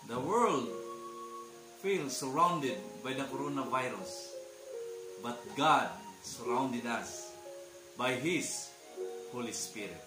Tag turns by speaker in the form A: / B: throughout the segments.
A: The world feels surrounded by the coronavirus, but God surrounded us by His Holy Spirit.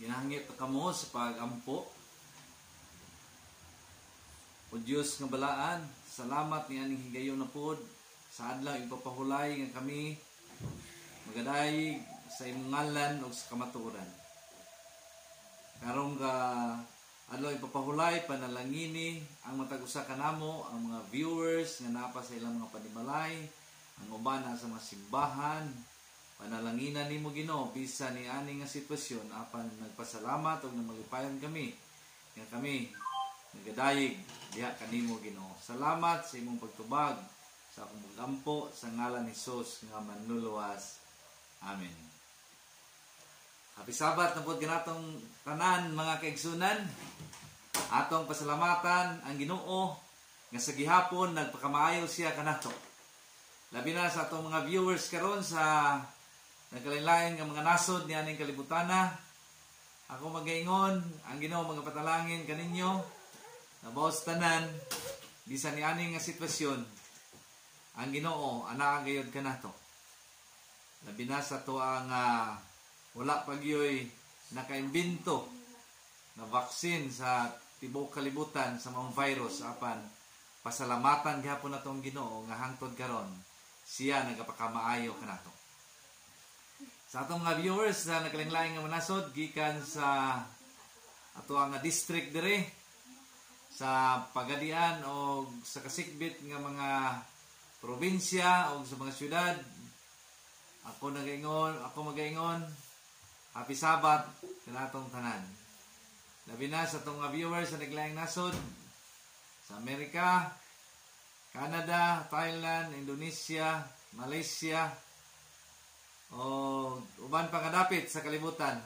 A: Ginahangit kamo sa pagampo. O Diyos nga balaan, salamat ni aning higayon na pod sa adlaw ipapahulay nga kami magadayig sa imong ngalan ug sa kamatuoran. Karong ka adlaw ipapahulay panalangini ang matag usa kanamo ang mga viewers nga napa sa ilang mga panimalay, ang uban sa mga simbahan. Panalanginan nimo Ginoo bisan ni ani nga sitwasyon apan nagpasalamat ug namalipayon kami nga kami nagadayig diha kanimo Ginoo. Salamat sa imong pagtubag sa akong pagampo sa ngalan ni Hesus nga manluluwas. Amen. Happy Sabat na pod kanatong tanan mga kaigsunan. Atong pasalamatan ang Ginoo nga sa gihapon nagpakamaayo siya kanato. Labi na sa atong mga viewers karon sa nagkalain-lain nga mga nasod ni aning kalibutana. Ako magaingon, ang Ginoo magapatalangin kaninyo na baos tanan bisan ni aning nga sitwasyon. Ang Ginoo anaa gayud kanato. Labi na sa to ang wala pagyoy nakaimbento na vaksin sa tibuok kalibutan sa mga virus apan pasalamatan gyapon natong Ginoo nga hangtod karon siya nagapakamaayo kanato. Sa atong mga viewers na naglaing-laing nga manasod gikan sa ato ang district dire sa Pagadian o sa kasikbit nga mga probinsya o sa mga syudad, ako magaingon happy Sabat kanatong tanan. Labi na sa atong mga viewers na naglaing nasod sa Amerika, Canada, Thailand, Indonesia, Malaysia, o uban pang kadapit sa kalibutan.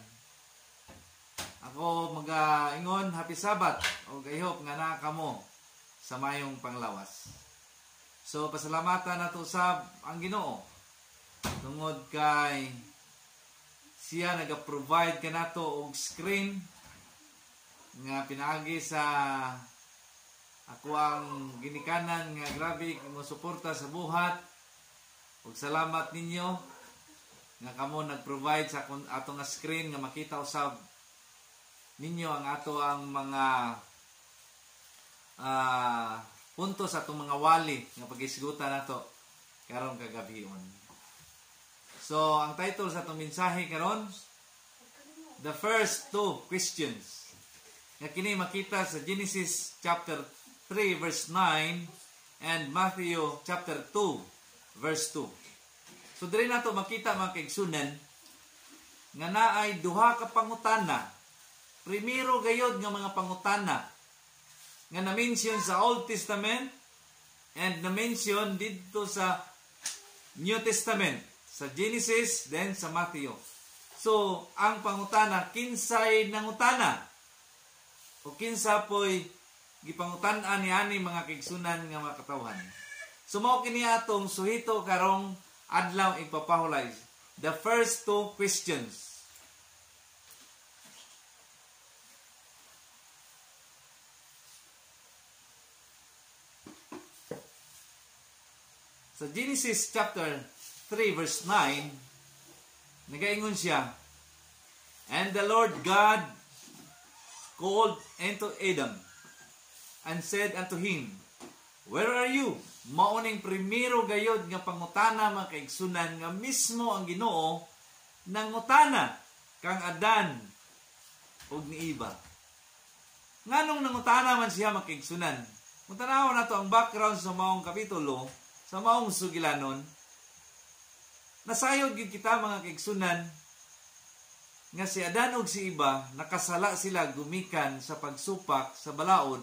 A: Ako mag-ingon happy Sabat o gayhop nga naa kamo sa mayong panglawas. So pasalamatan nato sa ang Ginoo tungod kay siya naga-provide kanato og screen nga pinaagi sa ako ang ginikanan nga grabe mo suporta sa buhat. Ug salamat ninyo nga kamo nag-provide sa ato nga screen nga makita usab ninyo ang ato ang mga puntos sa atong mga wali nga pag-isgutan nato karong kagabhion. So ang title sa atong mensahe karon, the first two questions. Nga kini makita sa Genesis chapter 3 verse 9 and Matthew chapter 2 verse 2. So diri nato makita mga kaigsunan nga naay duha ka pangutana. Primero gayod nga mga pangutana nga na-mention sa Old Testament and na-mention dito sa New Testament, sa Genesis then sa Matthew. So ang pangutana kinsay nangutana o kinsa poy gipangutan-an niani mga kaigsunan nga mga katawhan. So mao kini atong suhito karong adlaw ipapahulay. The first two questions. Sa Genesis chapter 3 verse 9, nagaingon siya, and the Lord God called unto Adam and said unto him, where are you? Mauning primero gayod nga pangutana mga kaigsunan nga mismo ang Ginoo nangutana kang Adan ug ni Eva. Nganong nangutana man siya mga kaigsunan? Kung tanaw nato ang background sa maong kapitulo, sa maong sugilanon, nasayod gid kita mga kaigsunan nga si Adan ug si Eva nakasala sila gumikan sa pagsupak sa balaod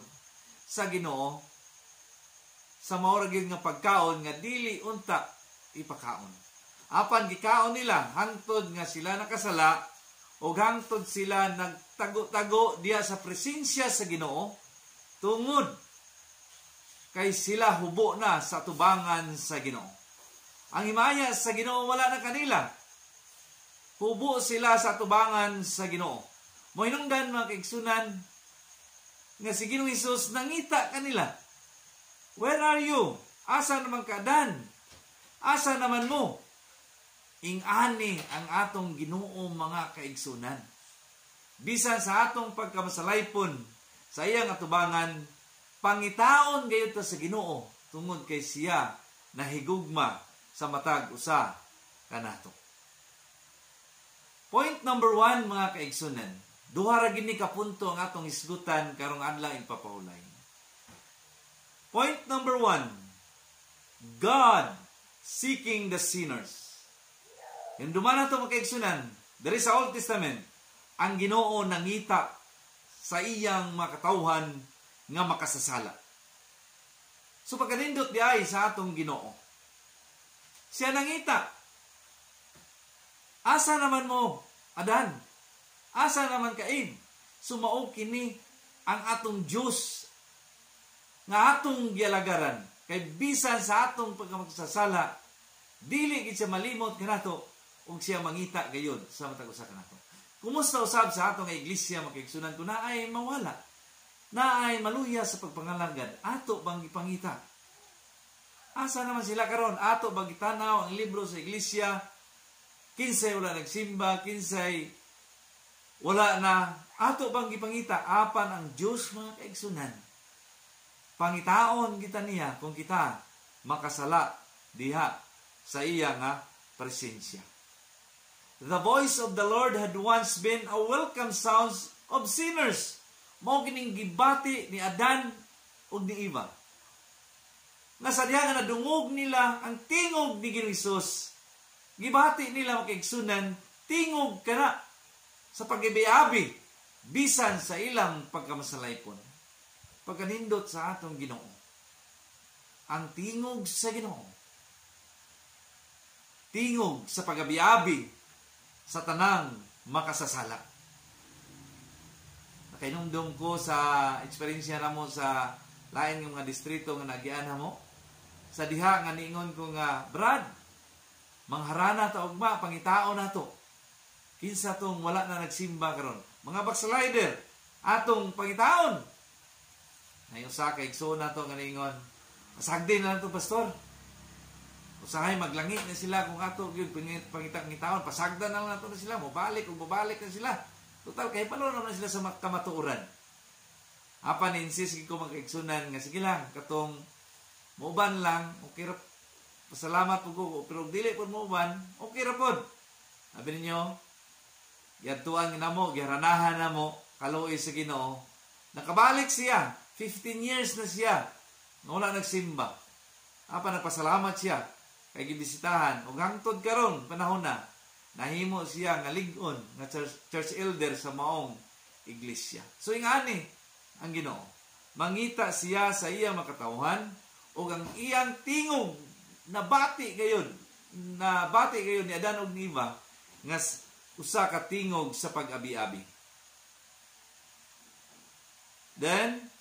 A: sa Ginoo sa maura gyud nga pagkaon nga dili unta ipakaon. Apan gikaon nila hangtod nga sila nakasala ug hangtod sila nagtago-tago diya sa presensya sa Ginoo tungod kay sila hubo na sa tubangan sa Ginoo. Ang himaya sa Ginoo wala na kanila. Hubo sila sa tubangan sa Ginoo. Mohinungdan mga kaigsunan nga si Ginoong Hesus nangita kanila. Where are you? Asa naman ka, Adan? Asa naman mo? Ing-ani ang atong Ginoo mga kaigsunan. Bisan sa atong pagkamasalaypon sa iyang atubangan, pangitaon gayud ta sa Ginoo tungod kay siya nahigugma sa matag usa kanato. Point number 1 mga kaigsunan. Duha ra gini ka punto ang atong isgutan karong adlaw ipapahulay. Point number 1, God seeking the sinners. Yung dumana ito mga kaigsunan, dari sa Old Testament, ang Ginoo nangita sa iyang mga katawhan nga makasasala. So pagkanindot di ay sa atong Ginoo, siya nangita. Asa naman mo, Adan? Asa naman ka, Eve? Sumao kini ang atong Diyos nga atong gialagaran kay bisan sa atong pagkamagsasala dili gid siya malimot kanato ug siya mangita gayud sa matag usa kanato. Kumusta usab sa atong iglesia makigsunan ko na ay mawala, na ay maluya sa pagpangalanggan, ato bang ipangita? Asa naman sila karon? Ato bang gitanaw ang libro sa iglesia? Kinsay wala nagsimba, kinsay wala na, ato bang ipangita? Apan ang Dios mga kaigsunan, pangitaon kita niya kung kita makasala diha sa iya nga presensya. The voice of the Lord had once been a welcome sound of sinners. Mao kining gibati ni Adan ug ni Eva. Nga sa diha nga nadungog nila ang tingog ni Hesus. Gibati nila makaigsunan tingog kana sa pag-abi bisan sa ilang pagkamasalaypon. Pagkanindot sa atong Ginoo. Ang tingog sa Ginoo. Tingog sa pag-abi sa tanang makasasala. Nakainumdum ko sa eksperyensya namo sa lain ng mga distrito nga nagian mo. Sa diha nga niingon ko nga, Brad, mangharana ta ugma, pangitao na to. Kinsa tong wala na nagsimba karon. Mga backslider, atong pangitaon. Ngayon sa kaigso na to nga niingon, pasagdin na to, pastor. Usahay maglangi na sila kung ato gyud pangitang-ngitaon, pasagdan na lang nato na sila, mobalik ug mobalik na sila. Total kay palo na sila sa kamatuoran. Apan insist ko magkaigsunan nga sige lang katong muuban lang, okay ra. Pasalamat po ko, pero dili po muuban, okay ra pod. Sabi ninyo, yadtuan namo, giharanahan namo, kaluoy sa Ginoo. Nakabalik siya, 15 years na siya, nga wala nagsimba. Apan nagpasalamat siya, kay gibisitahan, ug hangtod karon panahon na, nahimo siya nga lig-on, nga church elder sa maong iglesia. So ingani, ang Ginoo, mangita siya sa iyang makatawhan, ug ang iyang tingog nabati gayon ni Adan ug ni Eva nga usa ka tingog sa pag-abi-abi. Then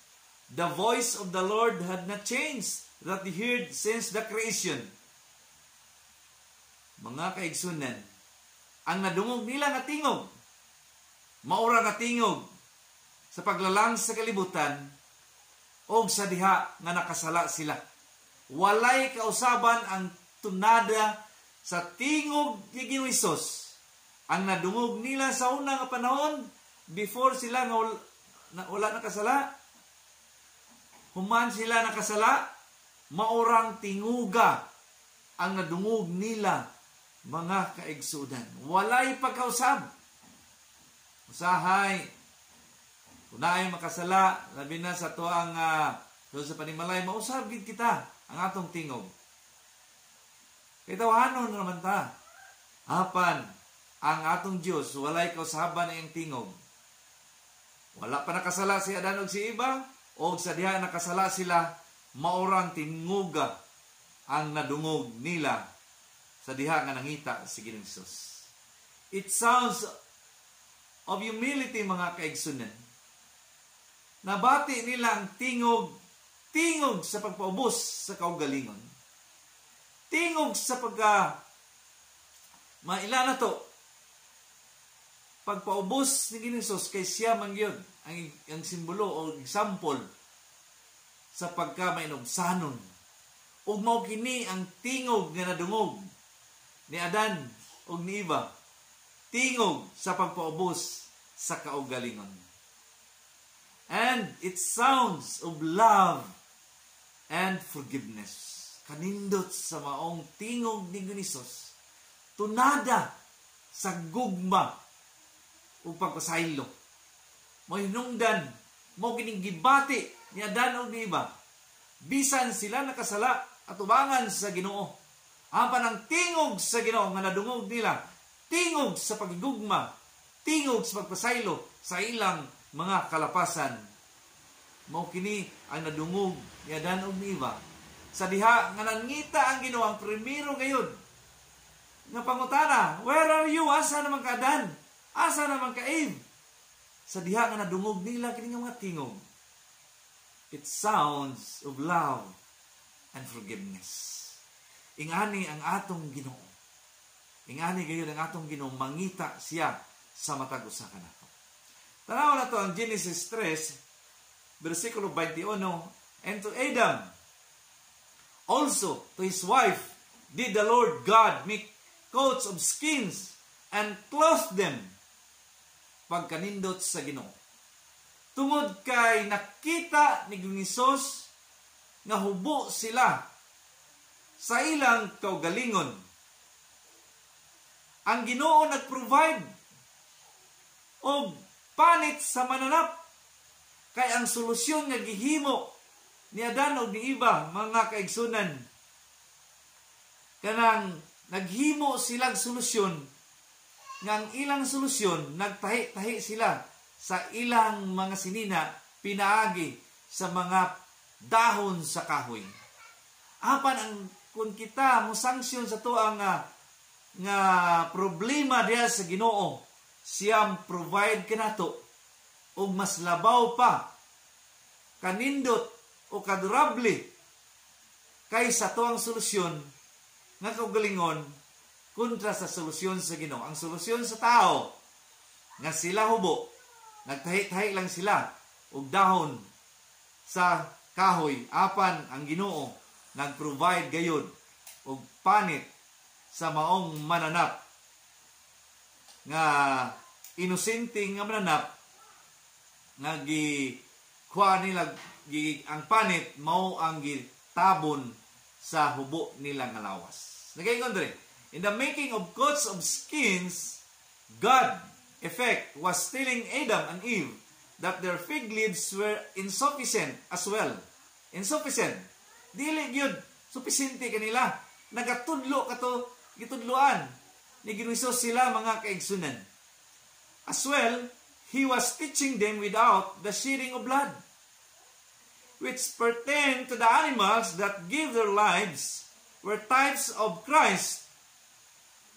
A: the voice of the Lord had not changed that he heard since the creation. Mga kaigsunan, ang nadungog nila nga tingog, maura nga tingog sa paglalang sa kalibutan o sa diha nga nakasala sila. Walay kausaban ang tunada sa tingog ni Ginoong Hesus. Ang nadungog nila sa unang panahon before sila nga wala nakasala, human sila nakasala, maurang tinguga ang nadungog nila, mga kaigsudan. Walay pagkausab. Usahay, kunay makasala, labi na sa tuang doon sa panimalay, mausab gid kita ang atong tingog. Kay tawahanon naman ta. Apan, ang atong Diyos, walay kausaban ang tingog. Wala pa nakasala si Adan ug si Eva, o sa diha nakasala sila, maurang tinguga ang nadungog nila sa diha nga nangita si Ginoong Hesus. It sounds of humility, mga kaigsunan. Nabati nila ang tingog sa pagpaubos sa kaugalingon. Tingog sa maila na to. Pagpaubos ni Ginoong Hesus kay siya man gyud ang simbolo o example sa pagka-mainugsanon. Ug mao kini ang tingog nga nadungog ni Adan ug ni Eva. Tingog sa pagpaubos sa kaugalingon. And it sounds of love and forgiveness. Kanindot sa maong tingog ni Ginoong Hesus. Tunada sa gugma ug pagpasaylo. Mo hinungdan, mo kining gibati ni Adan ug ni Eva. Bisan sila nakasala at ubangan sa Ginoo. Apan ang tingog sa Ginoo nga nadungog nila, tingog sa pagigugma, tingog sa pagpasaylo sa ilang mga kalapasan. Mao kini ang nadungog ni Adan ug ni Eva. Sa diha nga nangita ang Ginoo ang primero gayud nga pangutana, where are you? Asa naman ka Adan? Asa naman ka Eve? Sa diha nga nadungog nila kini nga mga tingog. It sounds of love and forgiveness. Ingani ang atong Ginoo. Ingani gayud ang atong Ginoo, mangita siya sa matag usa kanato. Tanaw na to ang Genesis 3 versikulo 21. And to Adam also to his wife did the Lord God make coats of skins and clothe them. Pagkanindot sa Ginoo, tungod kay nakita ni Ginoong Hesus nga hubo sila sa ilang kaugalingon. Ang Ginoo nag-provide og panit sa mananap, kay ang solusyon nga gihimo ni Adan og ni Eva, mga kaigsunan, kanang naghimo silang solusyon, nga ang ilang solusyon nagtahi-tahi sila sa ilang mga sinina pinaagi sa mga dahon sa kahoy. Apan ang kung kita mo sanksyon sa to ang nga problema diya sa Ginoo, siyang provide kanato og mas labaw pa, kanindot o kadurable kaysa to ang solusyon nga kaugalingon kontra sa solusyon sa Ginoo. Ang solusyon sa tao nga sila hubo, nagtahi-tahi lang sila og dahon sa kahoy, apan ang Ginoo nag-provide gayud og panit sa maong mananap nga inosente nga mananap nga gikuha nila ang panit mao ang gitabon sa hubo nila nga lawas. Nagaingon diri, in the making of coats of skins, God effect was telling Adam and Eve that their fig leaves were insufficient as well. Insufficient. Dili gyud sufficiente kanila. Nagatudlo kato gitudloan ni Ginoong sila, mga kaigsunan. As well, he was teaching them without the shedding of blood, which pertain to the animals that give their lives, were types of Christ,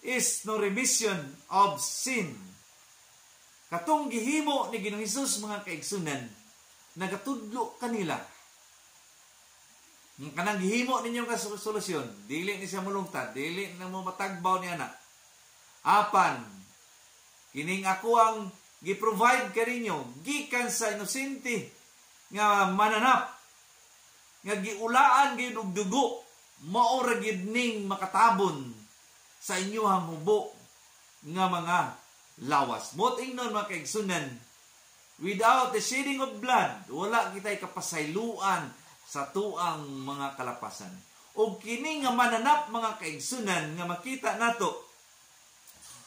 A: is no remission of sin. Katong gihimo ni Ginoong Hesus, mga kaigsunan, nagatudlo kanila. Kanang gihimo ninyo ka solusyon, dili ni siya mulungtad, dili na mo matagbaw ni anak. Apan, kining ako ang gi-provide ka ninyo, gikan sa inosente nga mananap, nga giulaan gayud og dugo, mao ra gid ning makatabon sa inyohang hubo nga mga lawas. Mo't ingnon, mga kaigsunan, without the shedding of blood, wala kitay kapasayloan sa tuang mga kalapasan. O kini nga mananap, mga kaigsunan, nga makita nato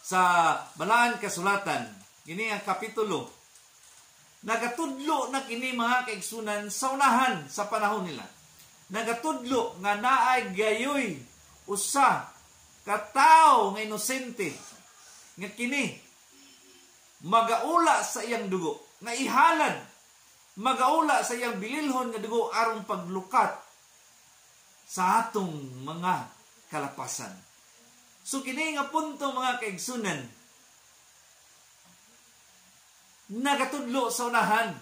A: sa Balaan Kasulatan, kini ang kapitulo, nagatudlo na kini, mga kaigsunan, sa unahan sa panahon nila. Nagatudlo nga naay gayoy usa katao nga inosente nga kini magaula sa iyang dugo, nga ihalad, magaula sa iyang bililhon nga dugo aron paglukat sa atong mga kalapasan. So kini nga punto, mga kaigsunan, nagatudlo sa unahan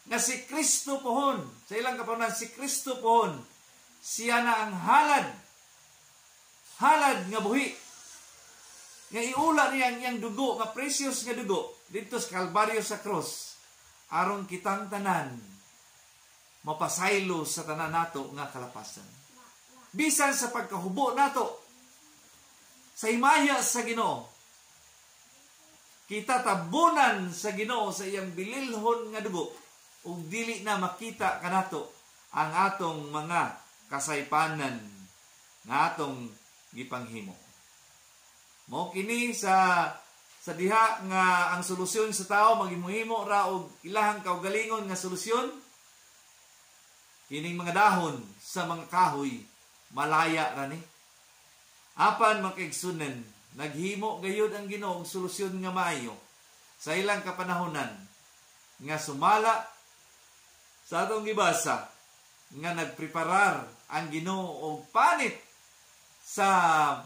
A: nga si Kristo pohon, sa ilang kapanan, si Kristo pohon, siya na ang halad nga buhi, nga iula niya ang iyang dugo, nga precious nga dugo, dito sa Kalbaryo sa cross, aron kitang tanan mapasaylo sa tanan nato nga kalapasan. Bisan sa pagkahubo nato sa himaya sa Ginoo, kita tabunan sa Ginoo sa iyang bililhon nga dugo, ug dili na makita kanato ang atong mga kasaypanan nga atong gipanghimo. Mao kini sa diha nga ang solusyon sa tao maghimuhimo ra og ilahang kaugalingon nga solusyon, kining mga dahon sa mga kahoy malaya ra ni. Apan, mga kaigsunan, naghimo gayud ang Ginoo og solusyon nga maayo sa ilang kapanahonan nga sumala sa atong gibasa nga nagpreparar ang Ginoo og panit sa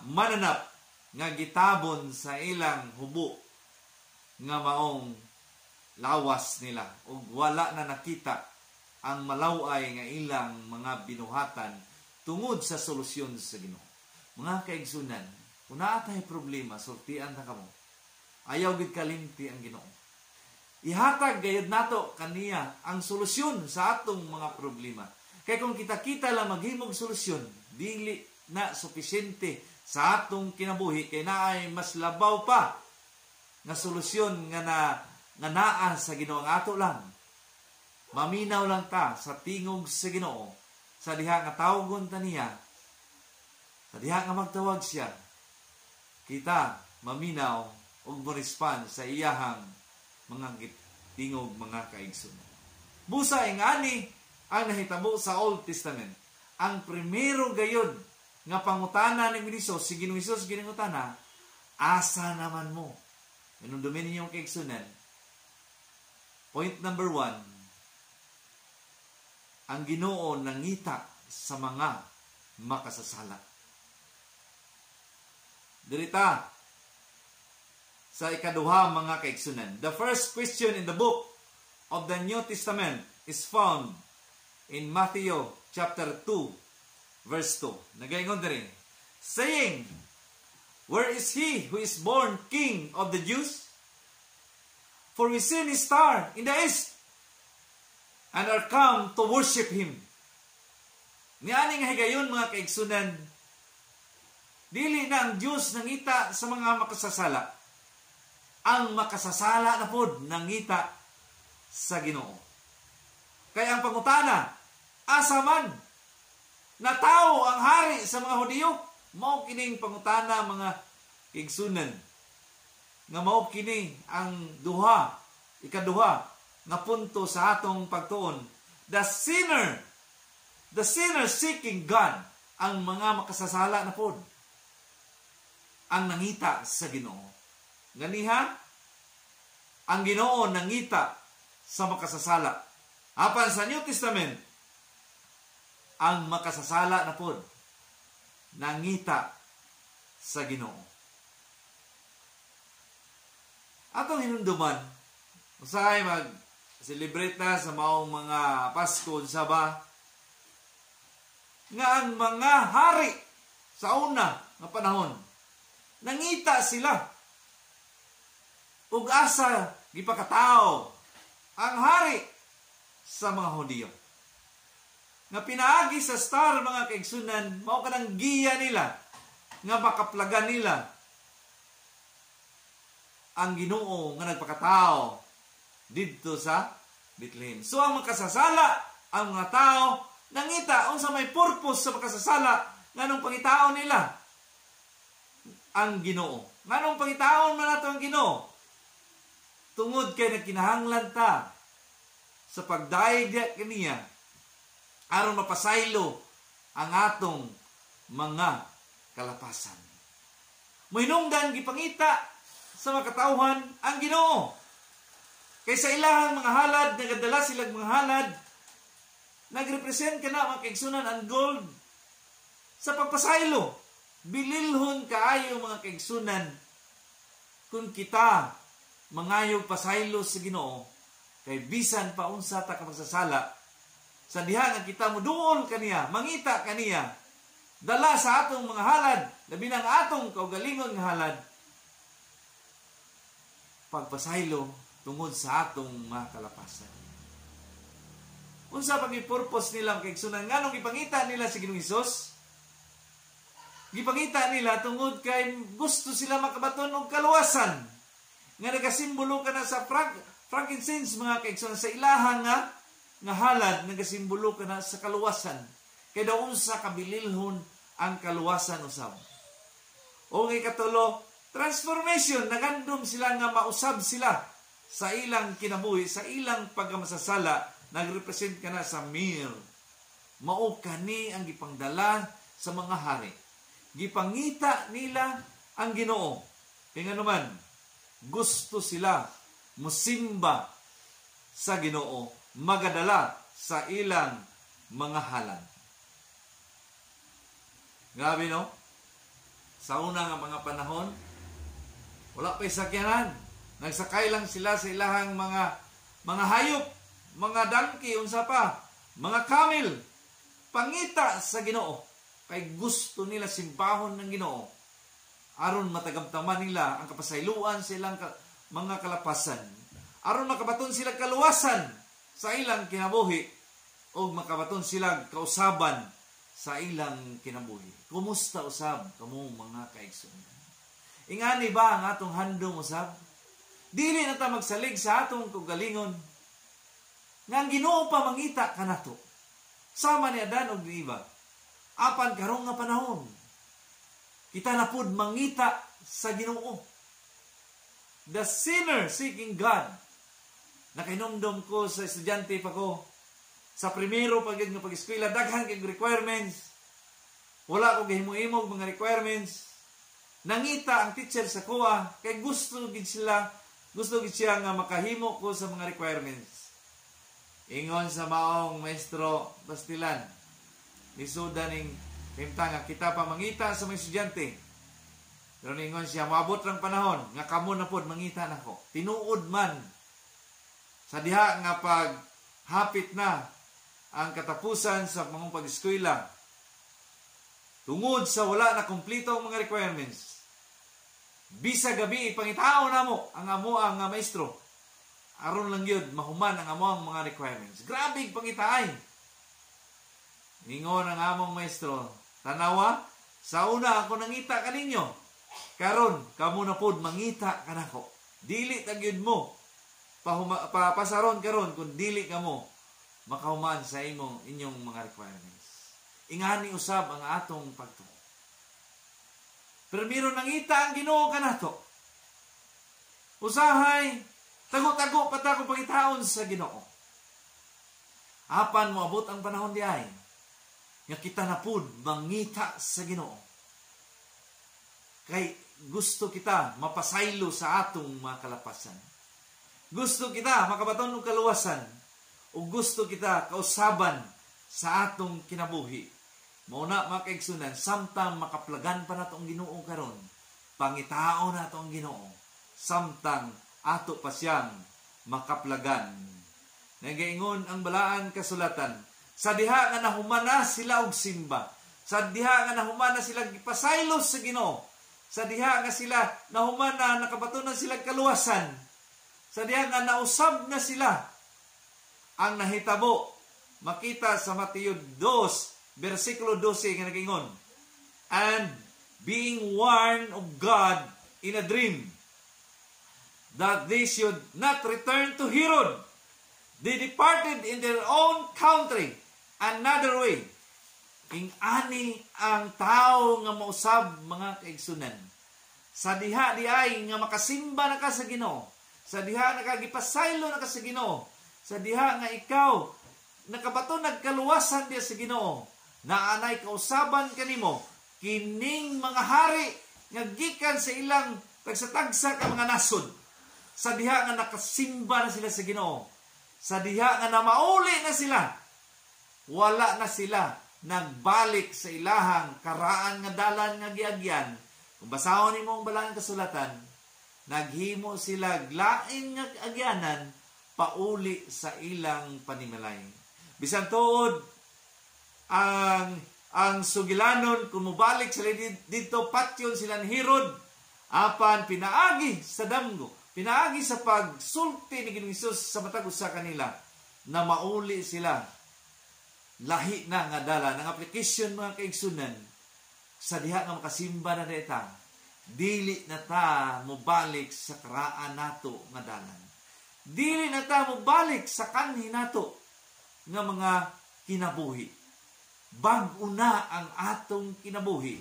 A: mananap nga gitabon sa ilang hubo nga maong lawas nila, ug wala na nakita ang malaway nga ilang mga binuhatan tungod sa solusyon sa Ginoo. Mga kaigsunan, kung naatay problema, sultian na kamo. Ayaw gid kalimti ang Ginoo. Ihatag gayud nato kaniya ang solusyon sa atong mga problema. Kaya kung kita lang maghimog solusyon, dili na sufisyente sa atong kinabuhi, kay naay mas labaw pa nga solusyon nga naa sa Ginoo. Ang ato lang maminaw lang ta sa tingog sa Ginoo, sa diha nga tawgon ta niya Diha nga magtawag siya, kita maminaw ug mo-respond sa iyahang mga tingog mga kaigsunan. Busa ingani ang nahitabo sa Old Testament. Ang primero gayud nga pangutana ni Hesus, si Ginoong Hesus ginungutana, asa naman mo? Inundumin ninyong kaigsunan. Point number 1, ang Ginoo nangita sa mga makasasala. Dirita sa ikaduha mga kaigsunan. The first question in the book of the New Testament is found in Matthew chapter 2 verse 2. Nagaingon diri, saying, where is he who is born King of the Jews? For we see his star in the east and are come to worship him. Niani nga higayon mga kaigsunan, dili na ang Diyos nangita sa mga makasasala. Ang makasasala na pod nangita sa Ginoo. Kaya ang pangutana, asa man na tao ang hari sa mga Hudiyo? Mao kining pangutana mga kaigsunan. Nga mao kini ang ikaduha nga punto sa atong pagtuon. The sinner seeking God, ang mga makasasala na pod ang nangita sa Ginoo. Ganiha, ang Ginoo nangita sa makasasala. Apan sa New Testament, ang makasasala na pod nangita sa Ginoo. Atong hinumduman, usahay mag-celebrate na sa maong mga Pasko sa ba, nga ang mga hari sa una nga panahon, nangita sila. Ug asa gipakatao ang hari sa mga Hudiyo. Nga pinaagi sa star mga kaigsunan, mao kanang giya nila nga makaplagan nila ang Ginoo nga nagpakatao didto sa Bethlehem. So ang makasasala, ang mga tao nangita unsa may purpose sa makasasala nganong pangitaon nila ang Ginoo. Nganong pangitaon man nato ang Ginoo? Tungod kay nagkinahanglan ta sa pagdaig kaniya aron mapasaylo ang atong mga kalapasan. Mohinungdan gipangita sa mga katawhan ang Ginoo. Kay sa ilahang mga halad, nagadala silang mga halad, nagrepresent ka na mga kaigsunan ang gold sa pagpasaylo. Bililhon kaayo mga kaigsunan kung kita mangayog pasaylo sa Ginoo, kay bisan pa unsa ta ka magsasala, sa diha nga kita moduol kaniya, mangita kaniya, dala sa atong mga halad, labi ng atong kaugalingon nga halad, pagpasaylo tungod sa atong mga kalapasan. Unsa pag i-purpose nilang kaigsunan, nganong ipangita nila si Ginoong Hesus? Gipangita nila tungod kay gusto sila makabaton og kaluwasan. Nga nagasimbolo ka na sa frankincense mga kaigsunan, sa ilahang nga halad, nagasimbolo ka na sa kaluwasan. Kaya daw unsa kabililhon ang kaluwasan usab. O nga ikatulo, transformation, nagandom sila nga mausab sila sa ilang kinabuhi, sa ilang pagkamasasala, nagrepresent ka na sa meal. Mao kani ang gipangdala sa mga hari. Gipangita nila ang Ginoo. Kaya naman, gusto sila musimba sa Ginoo, magadala sa ilang mga halad. Grabe no? Sa una nga mga panahon, wala pa'y sakyanan. Nagsakay lang sila sa ilahang mga hayop, mga donkey, unsa pa, mga camel. Pangita sa Ginoo. Kay gusto nila simbahon ng Ginoo. Aron matagamtaman nila ang kapasayloan sa ilang mga kalapasan. Aron makabaton sila kaluwasan sa ilang kinabuhi o makabaton sila kausaban sa ilang kinabuhi. Kumusta usab kamo mga kaigsunan? Ingani ba ang atong handom usab? Dili na ta magsalig sa atong kaugalingon nga ang Ginoo pa mangita kanato. Sama ni Adan og ni Eva. Apan karong nga panahon, Kita na pud mangita sa Ginoo. The sinner seeking God. Nakinomdom ko sa estudyante pa ko. Sa primero pag nga pag-eskwela, daghan kay requirements. Wala ko gihimo-imog mga requirements. Nangita ang teacher sa kuha kay gusto gid siya nga makahimo ko sa mga requirements. Ingon sa maong maestro Bastilan, lisuda ning himtang kita pa mangita sa mga estudyante. Pero ningon siya, maabot lang panahon nga kamo na pod mangita nako. Tinuod man sa diha nga pag hapit na ang katapusan sa mga pag-eskwela, tungod sa wala na kumpleto ang mga requirements, bisa gabi ipangitao namo ang amo ang maestro aron lang yun mahuman ang amo ang mga requirements. Grabe pangitaay. Ningon ang among maestro, tanawa, sa una ako nangita kaninyo, karon kamo na pod mangita kanako. Dili tagyud mo pasaron karon kung dili kamo makahuman sa inyong mga requirements. Ingani usab ang atong pagtuo. Primero nangita ang Ginoo kanato. Usahay, tago-tago pata ko pangitaon sa Ginoo. Apan moabot ang panahon di ay nga kita na pud mangita sa Ginoo. Kay gusto kita mapasaylo sa atong mga kalapasan. Gusto kita makabaton og kaluwasan. O gusto kita kausaban sa atong kinabuhi. Mauna makaigsunan, samtang makaplagan pa nato ang Ginoo karon, pangitao nato ang Ginoo, samtang ato pa siyang makaplagan. Nagaingon ang balaan kasulatan, sa diha nga nahumana sila og simba, sa diha nga nahumana sila gipasaylos sa Ginoo, sa diha nga sila nahumana nakabatunan sila kaluwasan, sa diha nga nausab na sila. Ang nahitabo, makita sa Mateo 2, versikulo 12, nga nagingon, and being warned of God in a dream, that they should not return to Herod, they departed in their own country, another way. Ing-ani ang tao nga mausab mga kaigsunan. Sa diha di ay nga makasimba na ka sa Ginoo, sa diha nakagipasaylo na ka sa Ginoo, sa diha nga ikaw nakabato nagkaluwasan diya sa Ginoo, naanay kausaban kanimo kining mga hari nga gikan sa ilang tagsatagsa ka mga nasod, sa diha nga nakasimba na sila sa Ginoo, sa diha nga namauli na sila, wala na sila nagbalik sa ilahang karaan nga dalan nga giagyan. Kung basahon nimo ang balang kasulatan, naghimo sila glain nga agyanan pauli sa ilang panimalay. Bisan tuod ang sugilanon kung mubalik sila dito patyon sila ni Herod, apan pinaagi sa damgo, pinaagi sa pagsulti ni Ginoong Hesus sa matag usa kanila, na mauli sila lahi na nga dala ng application mga kaigsunan, sa diha nga makasimba na deta, dili na ta mubalik sa karaan nato nga dalan. Dili na ta mubalik sa kanhi nato nga mga kinabuhi. Bag-o na ang atong kinabuhi.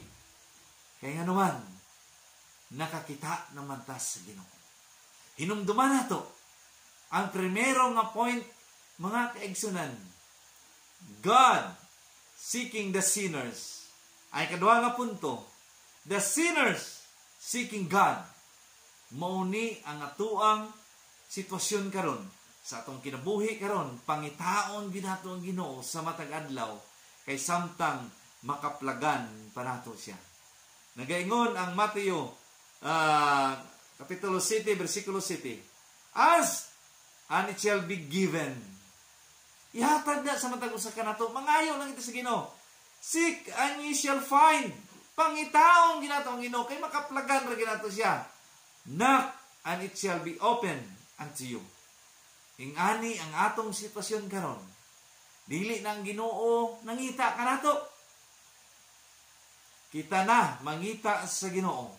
A: Kaya nga naman, nakakita naman ta sa Ginoo. Hinumduman nato ang primero nga point, mga kaigsunan, God seeking the sinners. Ay kadua nga punto, the sinners seeking God. Mauni ang atuang sitwasyon karon sa atong kinabuhi karon, pangitaon ginato ang Ginoo sa matag adlaw kay samtang makaplagan pa nato siya. Nagaingon ang Mateo kapitulo 7 versikulo 7, ask and it shall be given. Ihatag na sa matag usa kanato, mangayo lang ito sa Ginoo. Seek and ye shall find. Pangitaon ginato ang Ginoo kay makaplagan ra ginato siya. Knock and it shall be open unto you. Ingani ang atong sitwasyon karon, dili nang Ginoo nangita kanato, kita na mangita sa Ginoo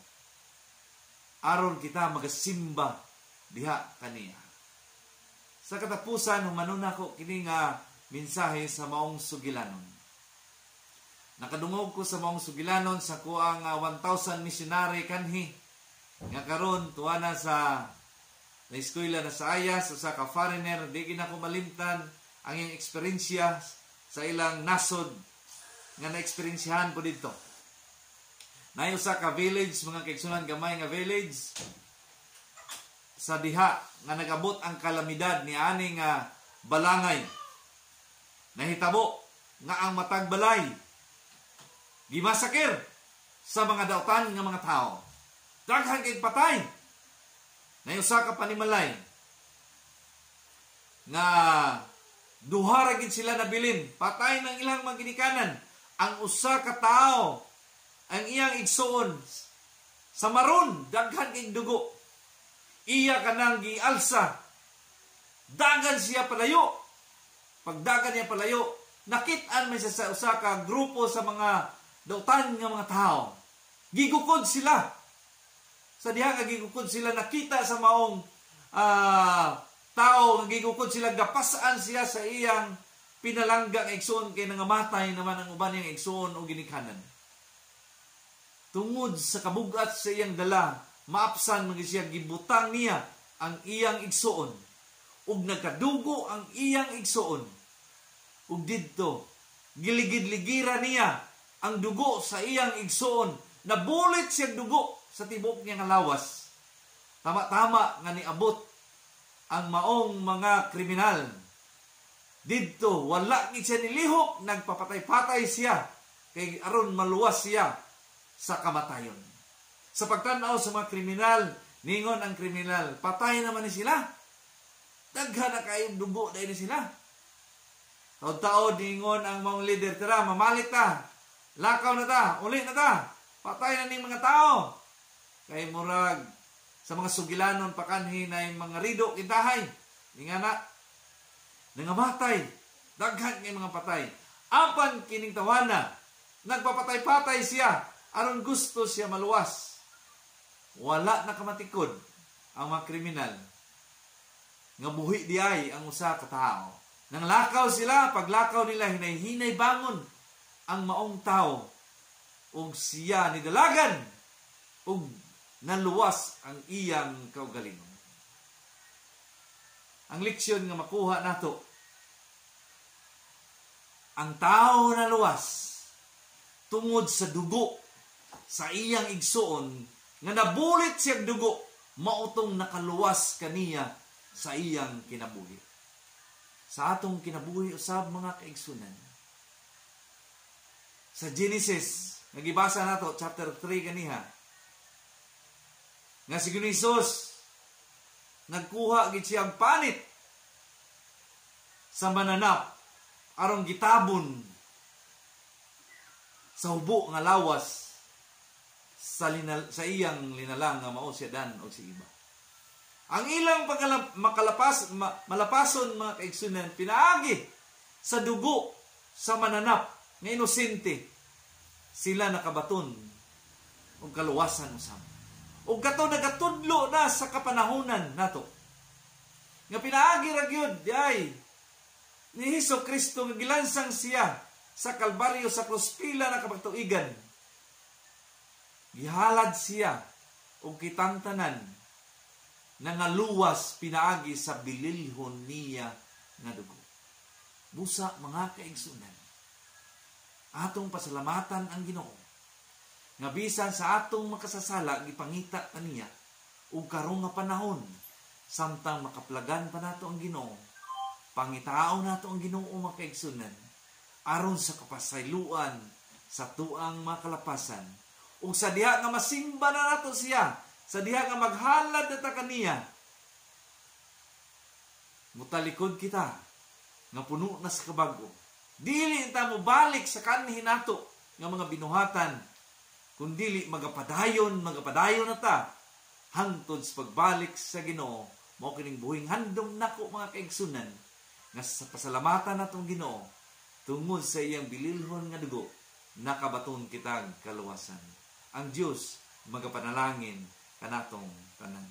A: aron kita magasimba diha kaniya. Sa katapusan, humanon ako kini nga mensahe sa maong sugilanon. Nakadungog ko sa maong sugilanon sa kuang 1,000 missionary kanhi. Nga karon tuwa na sa eskwela na sa Ayas, sa ka foreigner, di gina ko malimtan ang iyang eksperyensya sa ilang nasod nga na-eksperyensyahan ko dito. Nayo sa ka village, mga kaigsunan, gamay nga village, sa diha nga nagabot ang kalamidad ni ani nga balangay. Nahitabo nga ang matag balay gimasakir sa mga dautan nga mga tao. Daghan kay patay. Nayo sa ka panimalay nga duha ra gid sila nabilin, patay ng ilang mga ginikanan. Ang usa ka tawo ang iyang igsuon sa maron, daghan kay dugo. Iya kanang gialsa, dagan siya palayo. Pagdagan niya palayo, nakit-an man siya sa usa ka grupo sa mga dautan nga mga tao. Gigukod sila. Sa diha nga gigukod sila, nakita sa maong tao nga gigukod sila, gapasaan siya sa iyang pinalangga nga igsoon, kay nangamatay naman ang uban niyang igsoon o ginikanan. Tungod sa kabugat sa iyang dala, maapsan mga siya, gibutang niya ang iyang igsoon ug nagkadugo ang iyang igsoon. Ug didto giligid-ligira niya ang dugo sa iyang igsoon, nabulit siya dugo sa tibok niya nga lawas. Tama-tama nga niabot ang maong mga kriminal. Didto wala gid siya nilihok, nagpapatay-patay siya kay aron maluwas siya sa kamatayon. Sa pagtanaw sa mga kriminal, ningon ang kriminal, patay naman ni sila. Daghan na kayong dugo dahil ni sila. Taod-taod, ningon ang mga leader, tara, mamalit ta. Lakaw na ta, uli na ta. Patay na ning mga tao. Kay murag, sa mga sugilanon, pakanhi na yung mga rido, kintahay. Nga na, nangamatay. Daghan ng mga patay. Apan kining tawana, nagpapatay-patay siya, aron gusto siya maluwas. Wala na kamatikod ang mga kriminal. Nga buhi di ay ang usa ka tao. Nang lakaw sila, paglakaw nila, hinay-hinay bangon ang maong tao. Ug siya nidalagan. Ug naluwas ang iyang kaugalingon. Ang leksyon nga makuha nato, ang tao na luwas tungod sa dugo sa iyang igsoon, nga nabulit siyang dugo, mautong nakaluwas kaniya sa iyang kinabuhi. Sa atong kinabuhi usab mga kaigsunan. Sa Genesis, nagibasa nato chapter 3 kaniha, nga si Ginoong nagkuha gid siyang panit sa mananap aron gitabon sa hubo nga lawas sa iyang linalang nga mao si Adan o si Eva. Ang ilang malapason mga kaigsunan, pinaagi sa dugo sa mananap nga inosente, sila nakabaton og kaluwasan usab. Ug kato nagatudlo na sa kapanahunan nato. Nga pinaagi ra gyud ay ni Hesukristo nga gilansang siya sa Kalbaryo sa krus, pila na kapagtuigan. Gihalad siya og kitang tanan nangaluwas pinaagi sa bililhon niya nga dugo. Busa mga kaigsunan, atong pasalamatan ang Ginoo nga bisan sa atong makasasala gipangita kaniya ug karong nga panahon samtang makaplagan pa nato ang Ginoo, pangitao nato ang Ginoo mga kaigsunan aron sa kapasayloan sa tuang mga kalapasan ug sa diha nga masimba na nato siya, sa diha nga maghalad na ta kaniya, mutalikod kita nga puno na sa kabag-o. Dili ta mo balik sa kanhi nato nga mga binuhatan, kundili magapadayon na ta hangtod sa pagbalik sa Ginoo. Mao kining buhing handom nako mga kaigsunan nga sa pasalamatan natong Ginoo tungod sa iyang bililhon nga dugo nakabaton kitag kaluwasan. Ang Dios magapanalangin kanatong tanan.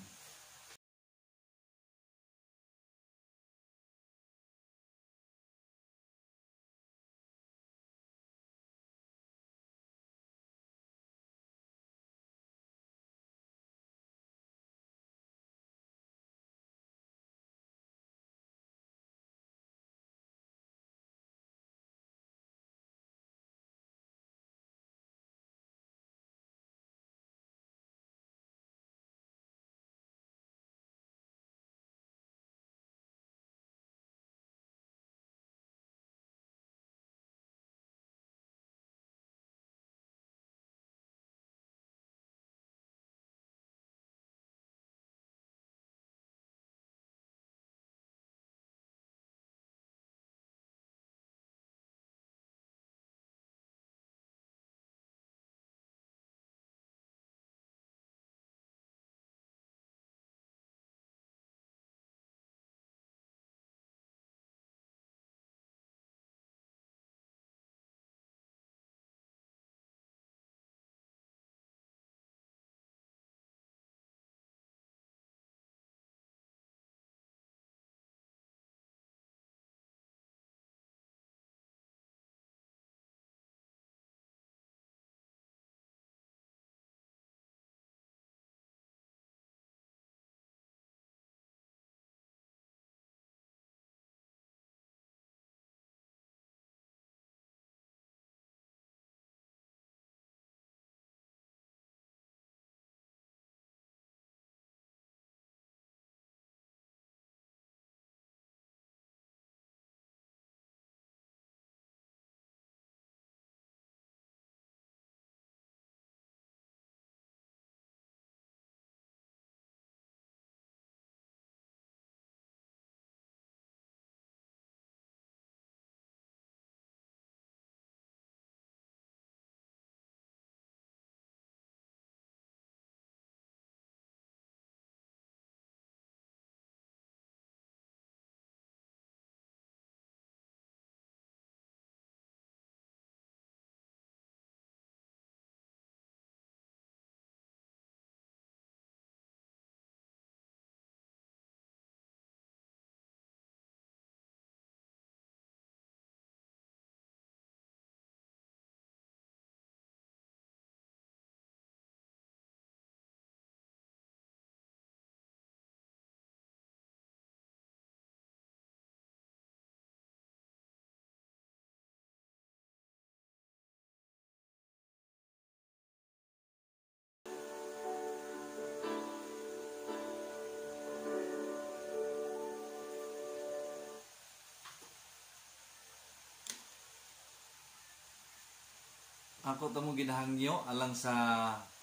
A: Ako tamo ginahangyo alang sa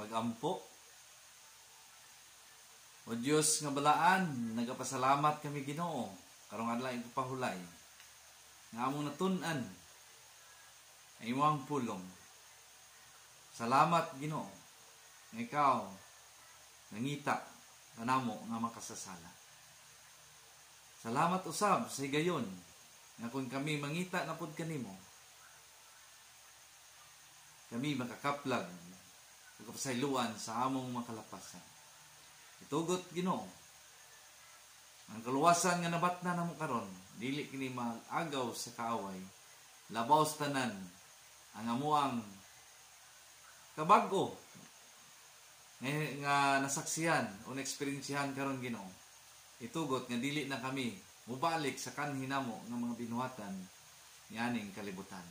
A: pagampo. O Diyos nga balaan, nagapasalamat kami Ginoo karong adlaw ipapahulay. Nga among natun-an ang imong pulong. Salamat Ginoo. Nga ikaw nangita kanamo nga makasasala. Salamat usab sa higayon nga kung kami mangita na pud kanimo, kami makakaplag ug kapasayloan sa among makalapasan. Itugot Ginoo, ang kaluwasan nga nabatna namo karon dili kini mag-agaw sa kaaway, labaw sa tanan ang amuang kabag-o nga nasaksihan o na-eksperyensyahan karon Ginoo. Itugot nga dili na kami mubalik sa kanhi namo nga mga binuhatan nianing kalibutan.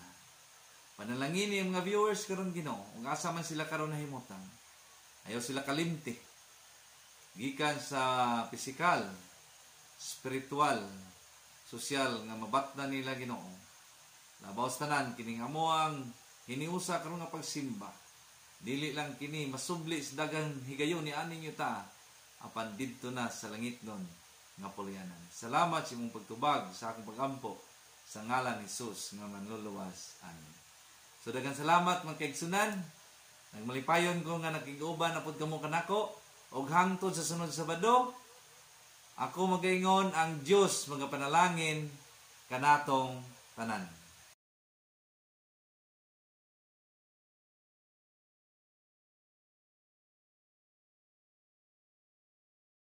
A: Panalangin ni mga viewers karon Ginoo, ug asa man sila karon nahimutan. Ayaw sila kalimti. Gikan sa pisikal, spiritual, sosyal nga mabatna nila Ginoo. Labaw sa tanan kining amoang hiniusa karon nga pagsimba. Dili lang kini masubli sa dagang higayon ni aning yuta, apan didto na sa langit nun nga pulyanan. Salamat sa imong pagtubag sa akong pagampo sa ngalan ni Jesus nga manluluwas. Amen. So daghang salamat mga kaigsunan. Nagmalipayon ko nga nakig-uban na pud kamo kanako og hangtod sa sunod Sabado. Ako magaingon ang Dios magapanalangin kanatong tanan.